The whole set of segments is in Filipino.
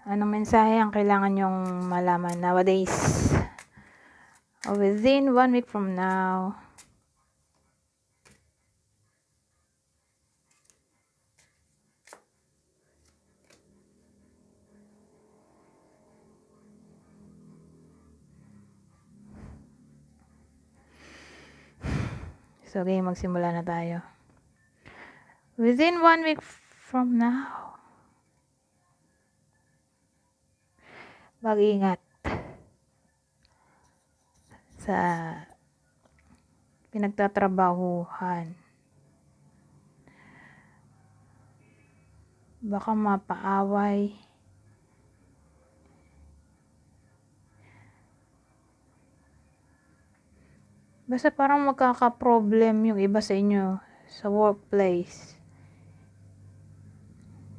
Anong mensahe ang kailangan nyong malaman nowadays? Within 1 week from now. So, okay, magsimula na tayo. Within 1 week from now. Mag-ingat sa pinagtatrabahuhan. Baka mapaaway. Basta parang magkaka-problem yung iba sa inyo sa workplace.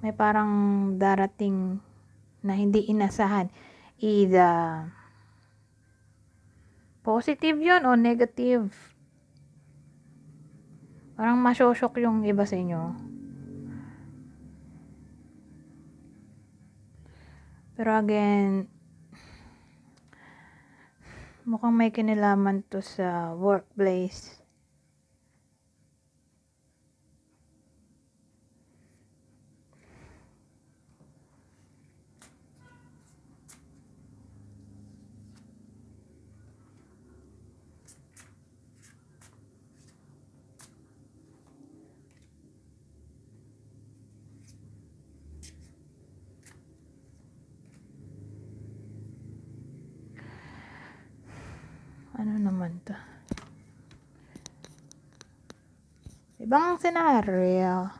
May parang darating na hindi inasahan. Either positive yun o negative. Parang masyosok yung iba sa inyo. Pero again, mukhang may kinalaman to sa workplace. Ano naman to? Ibang senaryo.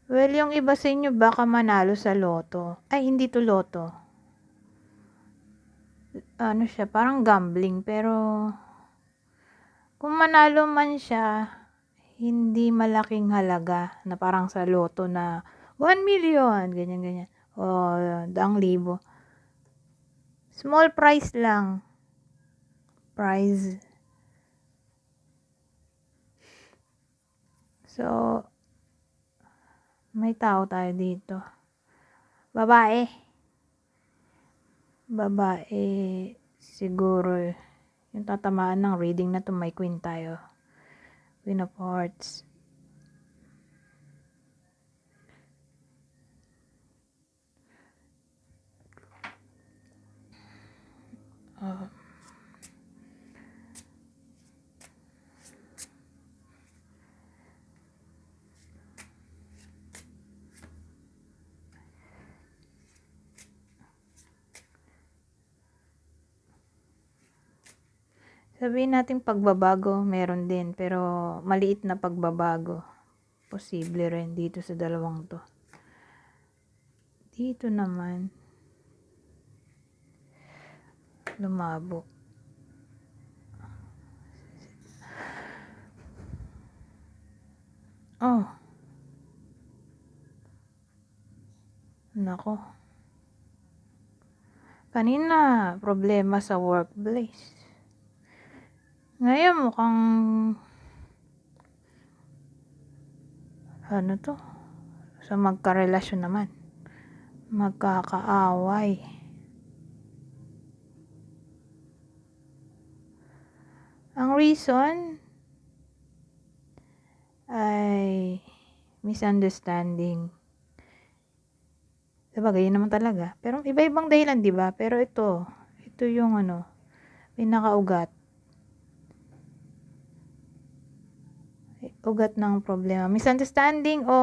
Well, yung iba sa inyo baka manalo sa loto. Ay, hindi to loto. Ano siya, parang gambling. Pero, kung manalo man siya, hindi malaking halaga na parang sa loto na 1 million, ganyan-ganyan. O, 100,000. Small price lang. Prize. So, may tao tayo dito. Babae. Babae, siguro, yung tatamaan ng reading na to, may queen tayo. Queen of Hearts. Sabihin natin pagbabago, meron din. Pero maliit na pagbabago. Posible rin dito sa dalawang to. Dito naman, lumabo. Oh. Nako. Kanina, problema sa workplace. Ngayon, mukhang ano to? Sa magkarelasyon naman. Magkakaaway. Ang reason ay misunderstanding. Sabagay, yun naman talaga. Pero iba-ibang dahilan, di ba? Pero ito yung pinakaugat. Ugat ng problema. Misunderstanding o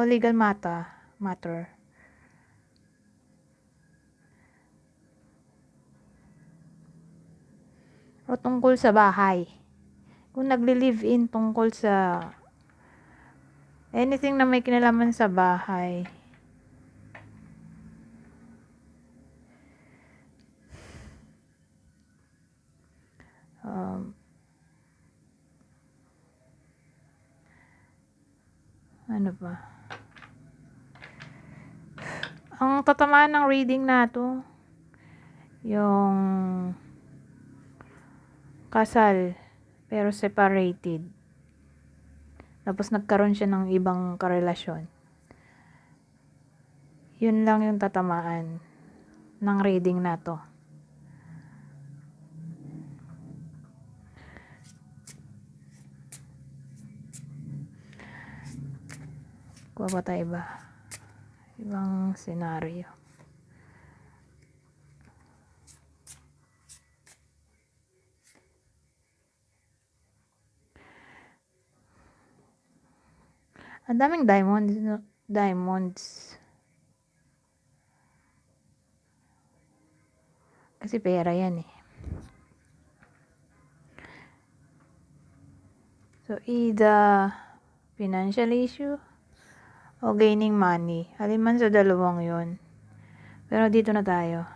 legal matter. O tungkol sa bahay. Kung nagli-live-in tungkol sa anything na may kinalaman sa bahay. Ano ba? Ang tatamaan ng reading na to, yung kasal pero separated. tapos nagkaroon siya ng ibang karelasyon, yun lang yung tatamaan ng reading na to. Kuha pa tayo ba? Ibang senaryo. Ang daming diamonds. Kasi pera yan eh. So, either financial issue o gaining money. Alin man sa dalawang yun. Pero dito na tayo.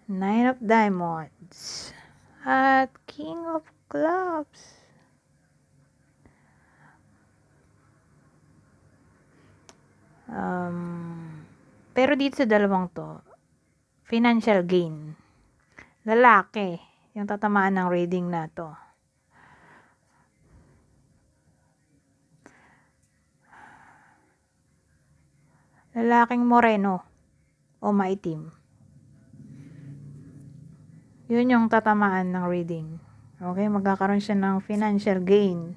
9 of Diamonds at King of Clubs. Pero dito sa dalawang to, financial gain. Lalaki yung tatamaan ng reading na to. Lalaking moreno o maitim. Yun yung tatamaan ng reading. Okay, magkakaroon siya ng financial gain.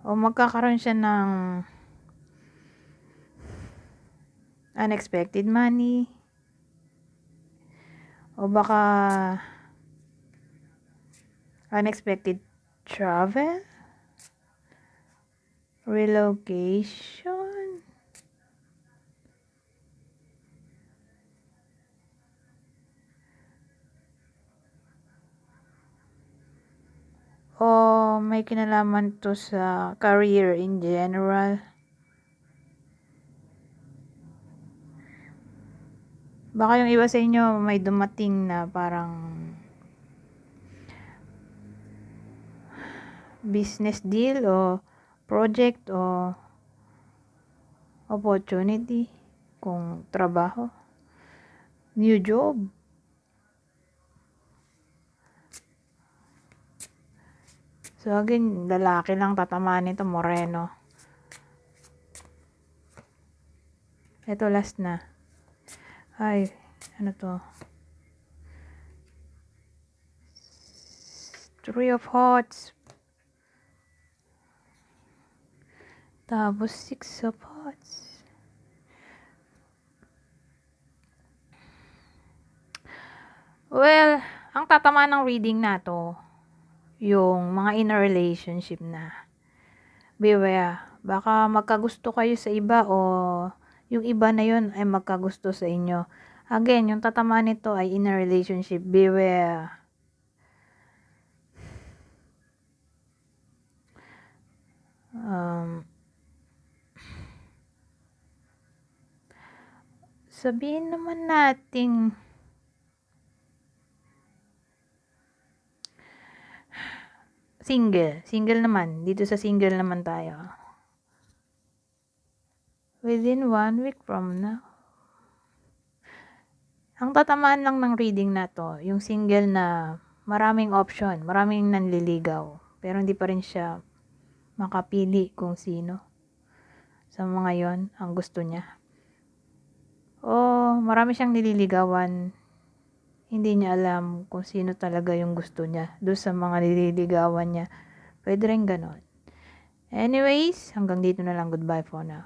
O magkakaroon siya ng unexpected money. O baka unexpected travel, relocation, o may kinalaman to sa career in general. Baka yung iba sa inyo may dumating na parang business deal o project o opportunity kung trabaho, new job. So again, lalaki lang tatamaan nito, moreno. Ito last na. Ay, ano to? 3 of Hearts. Tapos 6 of Hearts. Well, ang tatamaan ng reading na to, yung mga in a relationship na. Beware, baka magkagusto kayo sa iba o yung iba na yun ay magkagusto sa inyo. Again, yung tatamaan nito ay in a relationship. Beware. Sabihin naman nating single naman. Dito sa single naman tayo. Within 1 week from now. Ang tatamaan lang ng reading na to, yung single na maraming option, maraming nanliligaw. Pero hindi pa rin siya makapili kung sino sa mga yon ang gusto niya. O marami siyang nililigawan, hindi niya alam kung sino talaga yung gusto niya doon sa mga nililigawan niya. Pwede rin ganon. Anyways, hanggang dito na lang. Goodbye for now.